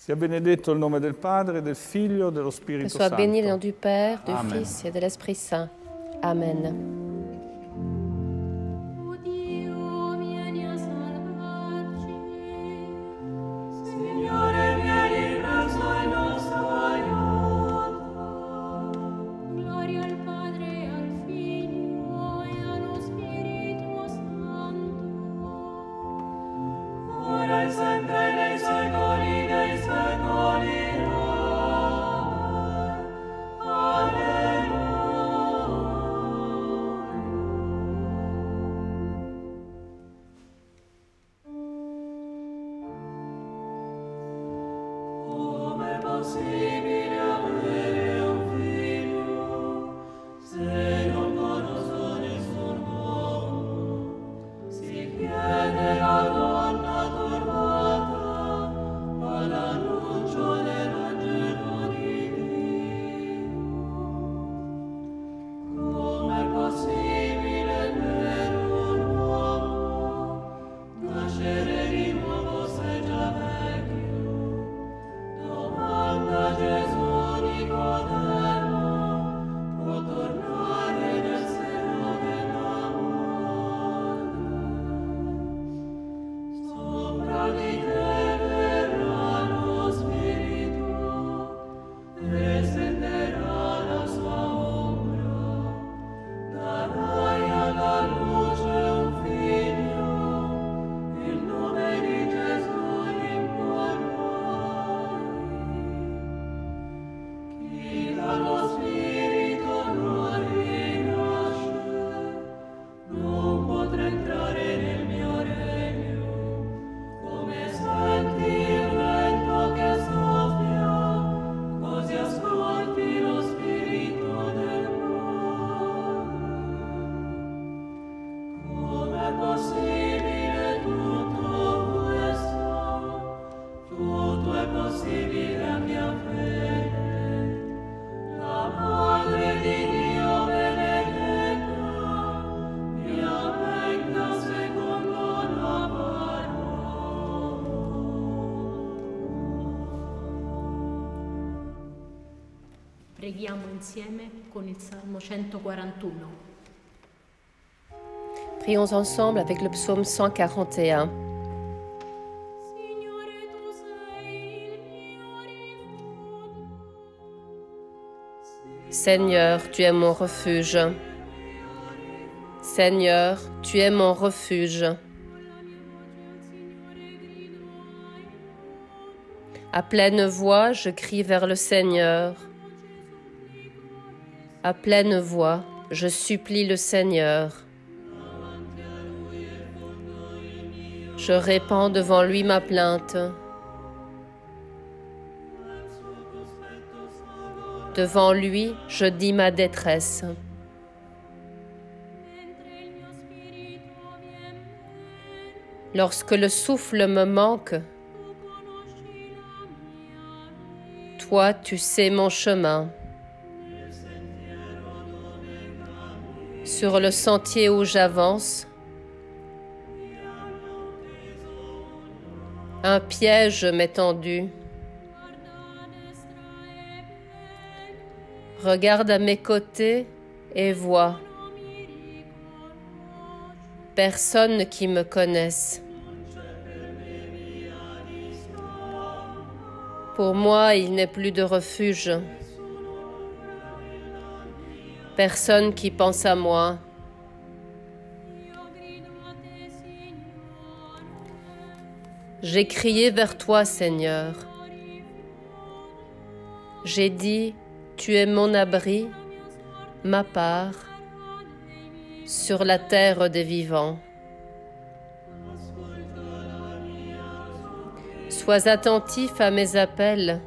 Sia benedetto il nome del Padre, del Figlio, dello Que Spirito soit Santo. béni le nom du Père, du Amen. Fils et de l'Esprit Saint. Amen. Preghiamo insieme con il Salmo 141. Prions ensemble avec le psaume 141. Seigneur, tu es mon refuge. Seigneur, tu es mon refuge. À pleine voix, je crie vers le Seigneur. À pleine voix, je supplie le Seigneur. Je répands devant lui ma plainte. Devant lui, je dis ma détresse. Lorsque le souffle me manque, toi, tu sais mon chemin. Sur le sentier où j'avance, un piège m'est tendu. Regarde à mes côtés et vois. Personne qui me connaisse. Pour moi, il n'est plus de refuge. Personne qui pense à moi. J'ai crié vers toi, Seigneur. J'ai dit, tu es mon abri, ma part, sur la terre des vivants. Sois attentif à mes appels.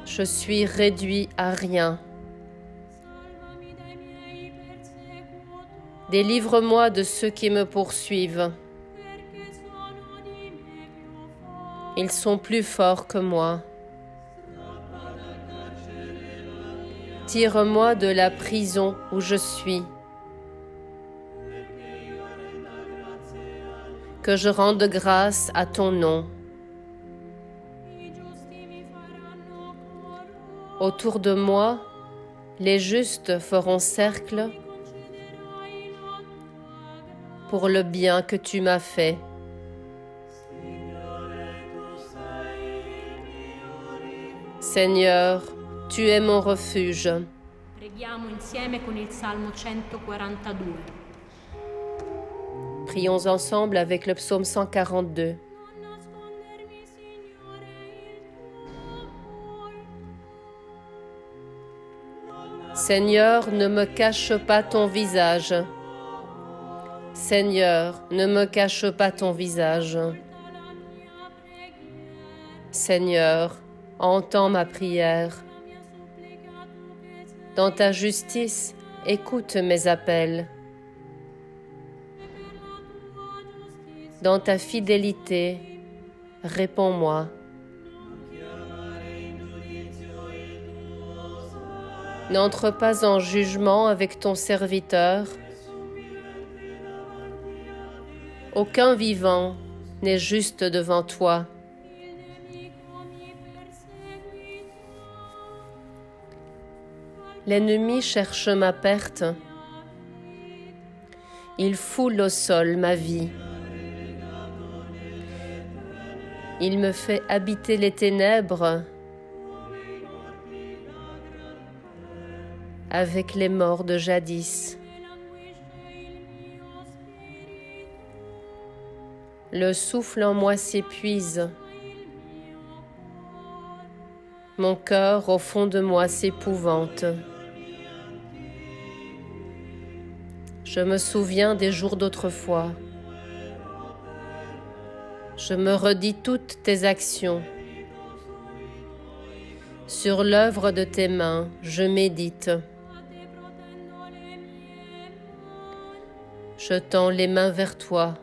Je suis réduit à rien. Délivre-moi de ceux qui me poursuivent. Ils sont plus forts que moi. Tire-moi de la prison où je suis. que je rende grâce à ton nom. Autour de moi, les justes feront cercle pour le bien que tu m'as fait. Seigneur, tu es mon refuge. Preghiamo insieme con il Salmo 142. Prions ensemble avec le psaume 142. Seigneur, ne me cache pas ton visage. Seigneur, ne me cache pas ton visage. Seigneur, entends ma prière. Dans ta justice, écoute mes appels. Dans ta fidélité, réponds-moi. N'entre pas en jugement avec ton serviteur. Aucun vivant n'est juste devant toi. L'ennemi cherche ma perte. Il foule au sol ma vie. Il me fait habiter les ténèbres avec les morts de jadis. Le souffle en moi s'épuise. Mon cœur au fond de moi s'épouvante. Je me souviens des jours d'autrefois. Je me redis toutes tes actions. Sur l'œuvre de tes mains, je médite. Je tends les mains vers toi.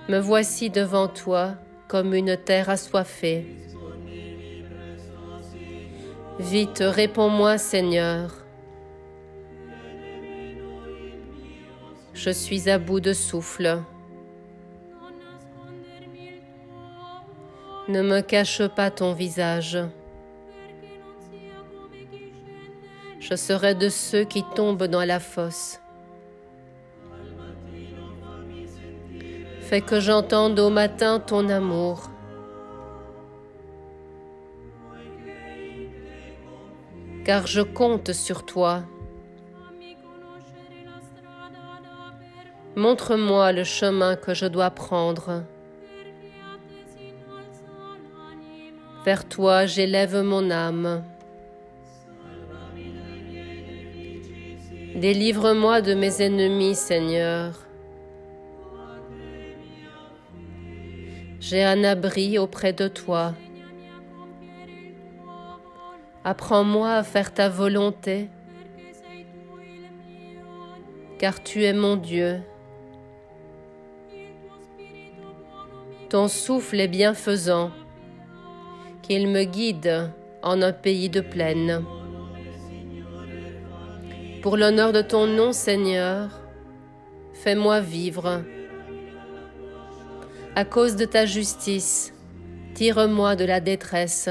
Me voici devant toi comme une terre assoiffée. Vite, réponds-moi, Seigneur. Je suis à bout de souffle. Ne me cache pas ton visage. Je serai de ceux qui tombent dans la fosse. Fais que j'entende au matin ton amour. Car je compte sur toi. Montre-moi le chemin que je dois prendre. Vers toi, j'élève mon âme. Délivre-moi de mes ennemis, Seigneur. J'ai un abri auprès de toi. Apprends-moi à faire ta volonté, car tu es mon Dieu. Ton souffle est bienfaisant, qu'il me guide en un pays de plaine. Pour l'honneur de ton nom, Seigneur, fais-moi vivre. À cause de ta justice, tire-moi de la détresse.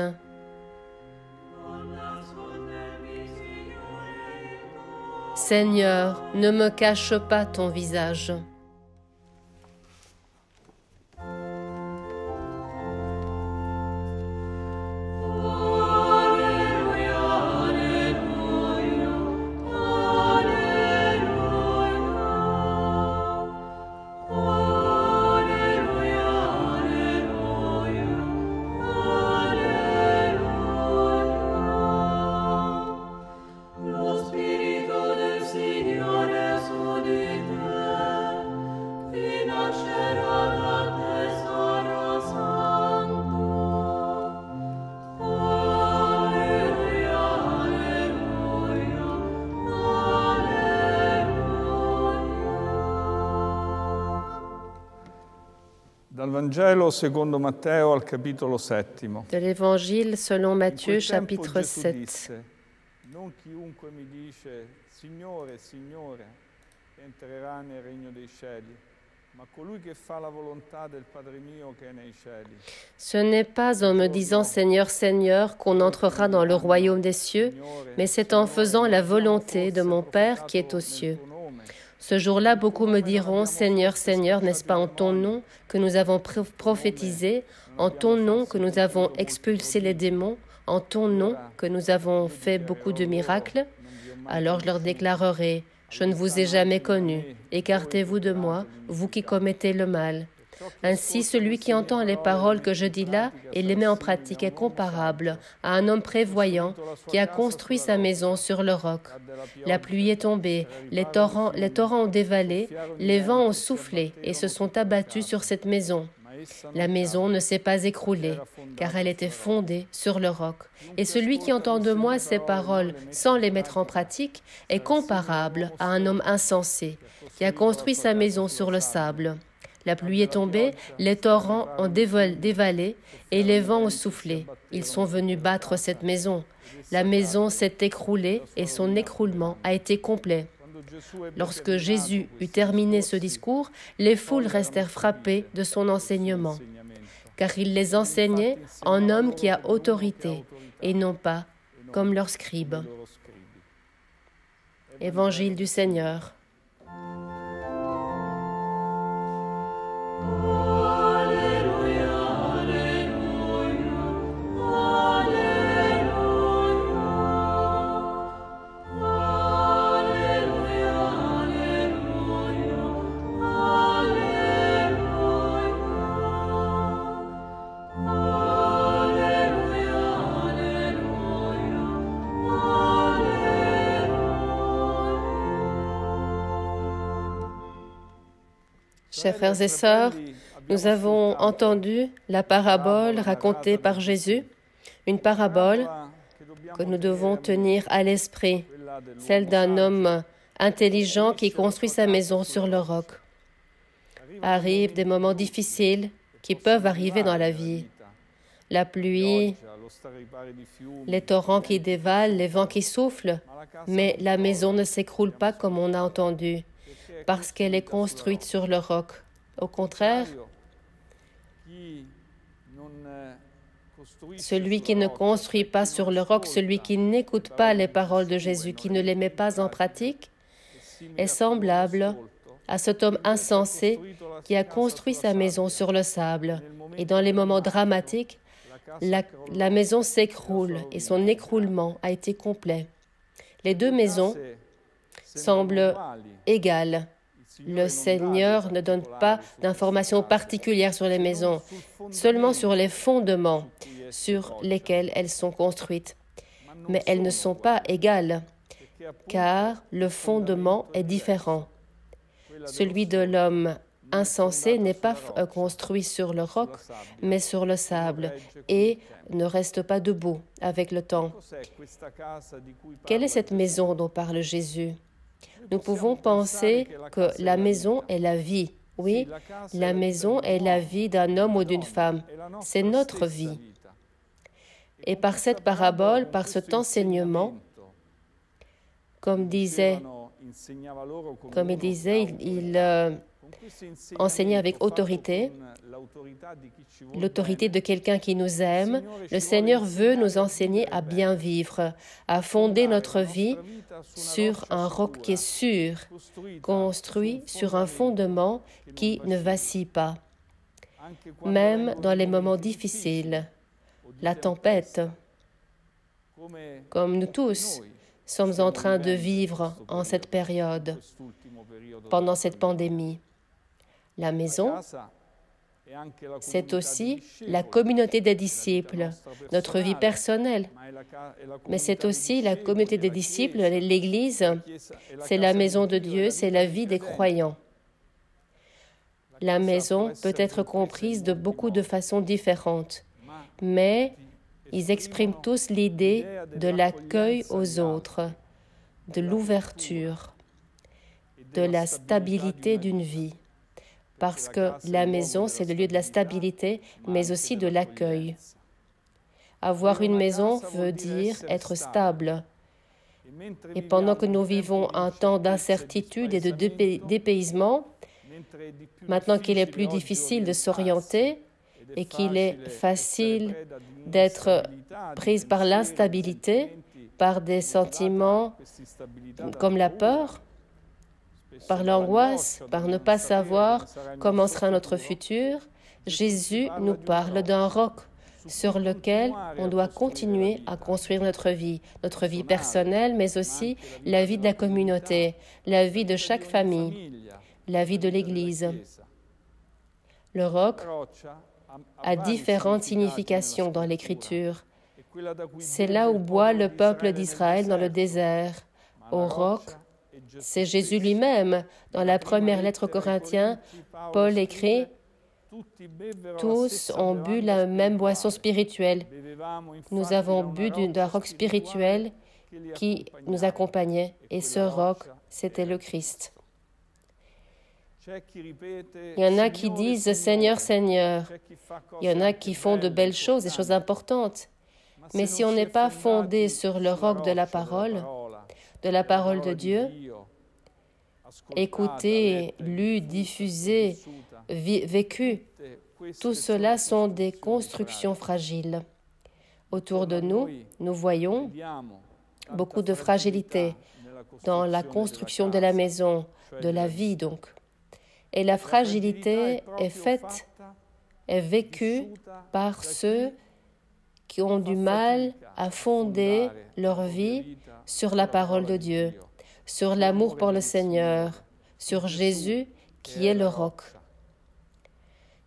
Seigneur, ne me cache pas ton visage. Dal Vangelo secondo Matteo al capitolo 7. De l'Évangile selon Matthieu, chapitre 7. Non chiunque mi dice Signore, Signore, che entrerà nel regno dei cieli, ma colui che fa la volontà del Padre mio che è nei cieli. Ce n'est pas en me disant Seigneur, Seigneur qu'on entrera dans le royaume des cieux, mais c'est en faisant la volonté de mon Père qui est aux cieux. Ce jour-là, beaucoup me diront Seigneur, Seigneur, n'est-ce pas en ton nom que nous avons prophétisé, en ton nom que nous avons expulsé les démons, en ton nom que nous avons fait beaucoup de miracles? Alors je leur déclarerai, je ne vous ai jamais connu, écartez-vous de moi, vous qui commettez le mal. Ainsi, celui qui entend les paroles que je dis là et les met en pratique est comparable à un homme prévoyant qui a construit sa maison sur le roc. La pluie est tombée, les torrents ont dévalé, les vents ont soufflé et se sont abattus sur cette maison. La maison ne s'est pas écroulée, car elle était fondée sur le roc. Et celui qui entend de moi ces paroles sans les mettre en pratique est comparable à un homme insensé qui a construit sa maison sur le sable. La pluie est tombée, les torrents ont dévalé et les vents ont soufflé. Ils sont venus battre cette maison. La maison s'est écroulée et son écroulement a été complet. Lorsque Jésus eut terminé ce discours, les foules restèrent frappées de son enseignement, car il les enseignait en homme qui a autorité et non pas comme leurs scribes. Évangile du Seigneur. Chers frères et sœurs, nous avons entendu la parabole racontée par Jésus, une parabole que nous devons tenir à l'esprit, celle d'un homme intelligent qui construit sa maison sur le roc. Arrivent des moments difficiles qui peuvent arriver dans la vie. La pluie, les torrents qui dévalent, les vents qui soufflent, mais la maison ne s'écroule pas comme on a entendu, parce qu'elle est construite sur le roc. Au contraire, celui qui ne construit pas sur le roc, celui qui n'écoute pas les paroles de Jésus, qui ne les met pas en pratique, est semblable à cet homme insensé qui a construit sa maison sur le sable. Et dans les moments dramatiques, la maison s'écroule et son écroulement a été complet. Les deux maisons semblent égales. Le Seigneur ne donne pas d'informations particulières sur les maisons, seulement sur les fondements sur lesquels elles sont construites. Mais elles ne sont pas égales, car le fondement est différent. Celui de l'homme insensé n'est pas construit sur le roc, mais sur le sable, et ne reste pas debout avec le temps. Quelle est cette maison dont parle Jésus ? Nous pouvons penser que la maison est la vie. Oui, la maison est la vie d'un homme ou d'une femme. C'est notre vie. Et par cette parabole, par cet enseignement, comme il disait, il enseignait avec autorité, l'autorité de quelqu'un qui nous aime. Le Seigneur veut nous enseigner à bien vivre, à fonder notre vie sur un roc qui est sûr, construit sur un fondement qui ne vacille pas. Même dans les moments difficiles, la tempête, comme nous tous sommes en train de vivre en cette période, pendant cette pandémie. La maison, c'est aussi la communauté des disciples, notre vie personnelle. Mais c'est aussi la communauté des disciples, l'Église, c'est la maison de Dieu, c'est la vie des croyants. La maison peut être comprise de beaucoup de façons différentes, mais ils expriment tous l'idée de l'accueil aux autres, de l'ouverture, de la stabilité d'une vie. Parce que la maison, c'est le lieu de la stabilité, mais aussi de l'accueil. Avoir une maison veut dire être stable. Et pendant que nous vivons un temps d'incertitude et de dépaysement, maintenant qu'il est plus difficile de s'orienter et qu'il est facile d'être prise par l'instabilité, par des sentiments comme la peur, par l'angoisse, par ne pas savoir comment sera notre futur, Jésus nous parle d'un roc sur lequel on doit continuer à construire notre vie personnelle, mais aussi la vie de la communauté, la vie de chaque famille, la vie de l'Église. Le roc a différentes significations dans l'Écriture. C'est là où boit le peuple d'Israël dans le désert. Au roc, c'est Jésus lui-même. Dans la première lettre aux Corinthiens, Paul écrit « Tous ont bu la même boisson spirituelle. Nous avons bu d'un roc spirituel qui nous accompagnait. Et ce roc, c'était le Christ. » Il y en a qui disent « Seigneur, Seigneur ». Il y en a qui font de belles choses, des choses importantes. Mais si on n'est pas fondé sur le roc de la parole de Dieu, écouté, lu, diffusé, vécu, tout cela sont des constructions fragiles. Autour de nous, nous voyons beaucoup de fragilité dans la construction de la maison, de la vie donc. Et la fragilité est vécue par ceux qui ont du mal à fonder leur vie sur la parole de Dieu, sur l'amour pour le Seigneur, sur Jésus qui est le roc.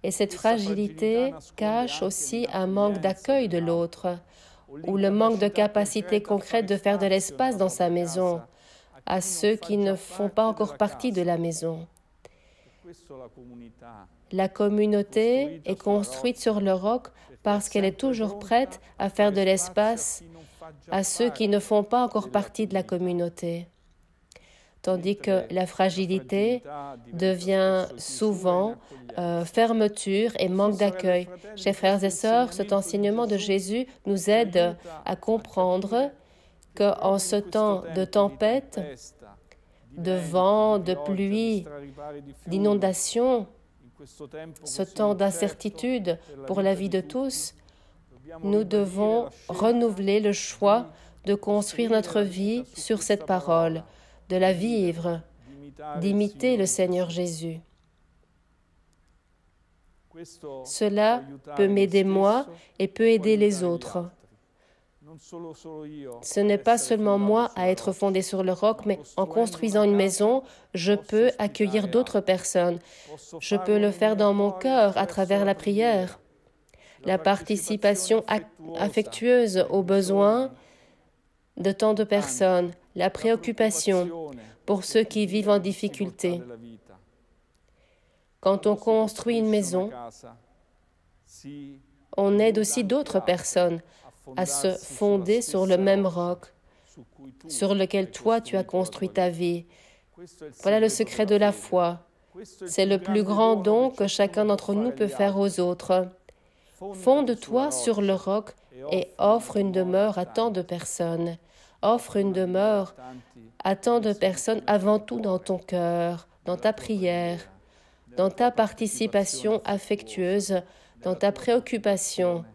Et cette fragilité cache aussi un manque d'accueil de l'autre, ou le manque de capacité concrète de faire de l'espace dans sa maison à ceux qui ne font pas encore partie de la maison. La communauté est construite sur le roc parce qu'elle est toujours prête à faire de l'espace à ceux qui ne font pas encore partie de la communauté. Tandis que la fragilité devient souvent fermeture et manque d'accueil. Chers frères et sœurs, cet enseignement de Jésus nous aide à comprendre qu'en ce temps de tempête, de vent, de pluie, d'inondation, ce temps d'incertitude pour la vie de tous, nous devons renouveler le choix de construire notre vie sur cette parole, de la vivre, d'imiter le Seigneur Jésus. Cela peut m'aider moi et peut aider les autres. Ce n'est pas seulement moi à être fondé sur le roc, mais en construisant une maison, je peux accueillir d'autres personnes. Je peux le faire dans mon cœur à travers la prière, la participation affectueuse aux besoins de tant de personnes, la préoccupation pour ceux qui vivent en difficulté. Quand on construit une maison, on aide aussi d'autres personnes à se fonder sur le même roc sur lequel toi tu as construit ta vie. Voilà le secret de la foi. C'est le plus grand don que chacun d'entre nous peut faire aux autres. Fonde-toi sur le roc et offre une demeure à tant de personnes. Offre une demeure à tant de personnes avant tout dans ton cœur, dans ta prière, dans ta participation affectueuse, dans ta préoccupation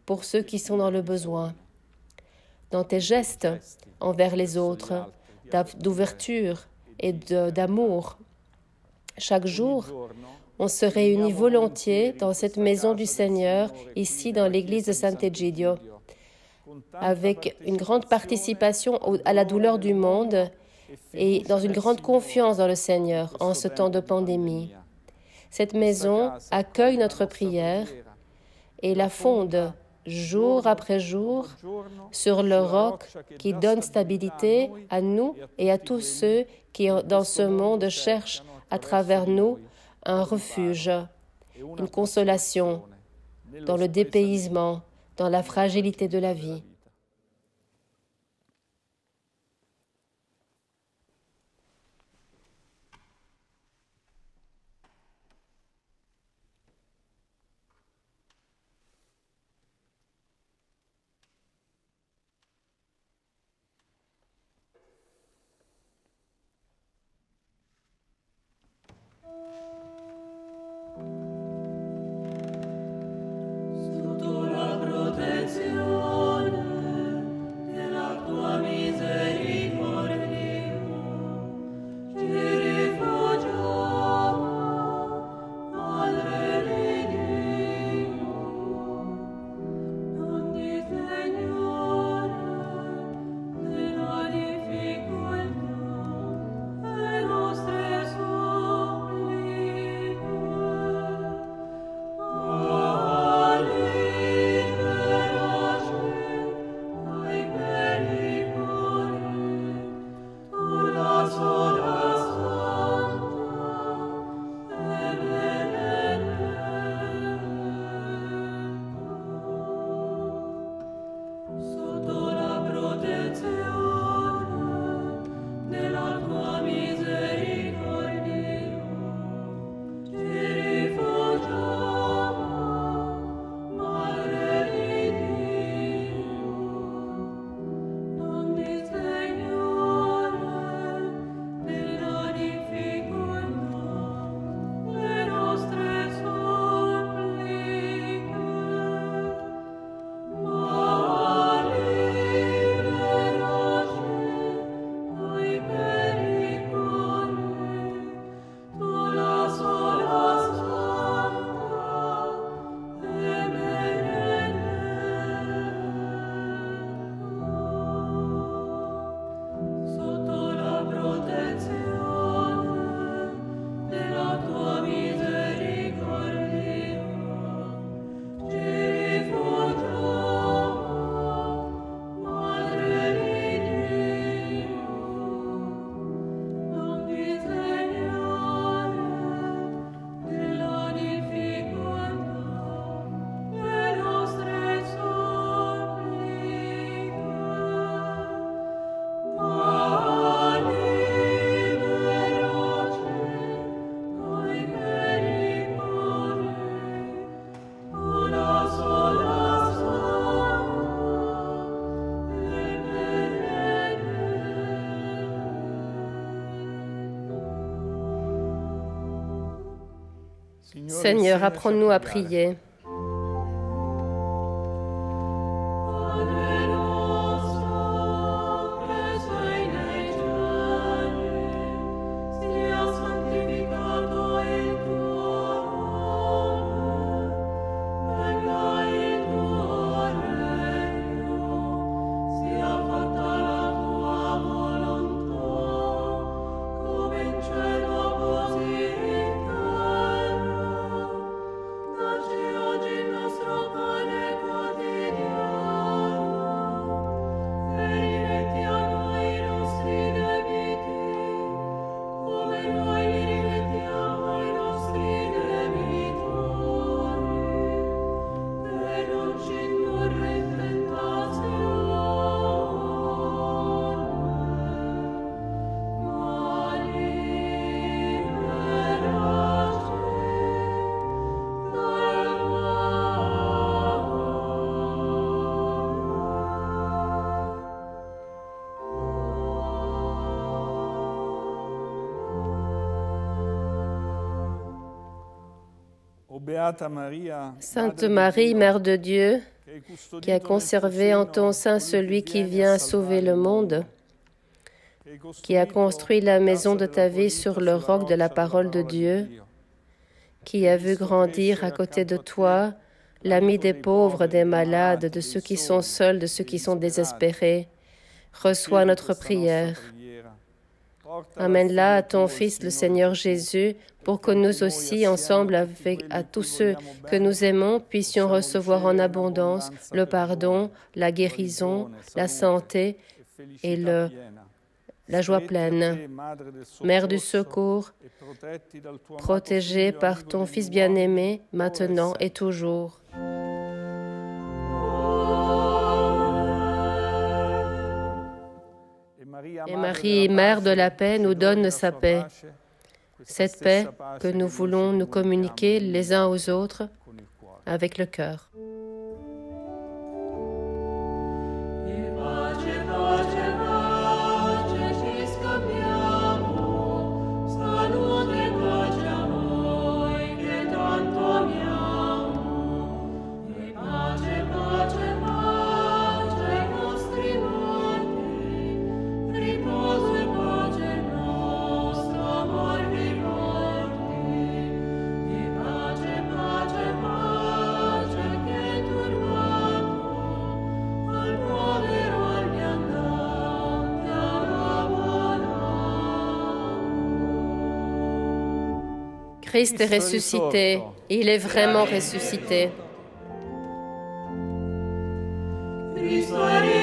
pour ceux qui sont dans le besoin, dans tes gestes envers les autres, d'ouverture et d'amour. Chaque jour, on se réunit volontiers dans cette maison du Seigneur, ici dans l'église de Sant'Egidio, avec une grande participation à la douleur du monde et dans une grande confiance dans le Seigneur en ce temps de pandémie. Cette maison accueille notre prière et la fonde jour après jour sur le roc qui donne stabilité à nous et à tous ceux qui, dans ce monde, cherchent à travers nous un refuge, une consolation dans le dépaysement, dans la fragilité de la vie. Seigneur, apprends-nous à prier. Sainte Marie, Mère de Dieu, qui a conservé en ton sein celui qui vient sauver le monde, qui a construit la maison de ta vie sur le roc de la parole de Dieu, qui a vu grandir à côté de toi l'ami des pauvres, des malades, de ceux qui sont seuls, de ceux qui sont désespérés, reçois notre prière. Amène-la à ton Fils, le Seigneur Jésus, pour que nous aussi, ensemble avec à tous ceux que nous aimons, puissions recevoir en abondance le pardon, la guérison, la santé et la joie pleine. Mère du secours, protégée par ton Fils bien-aimé, maintenant et toujours. Et Marie, Mère de la paix, nous donne sa paix. Cette paix que nous voulons nous communiquer les uns aux autres avec le cœur. Salute, pace Christ est ressuscité. Il est vraiment ressuscité. Cristo è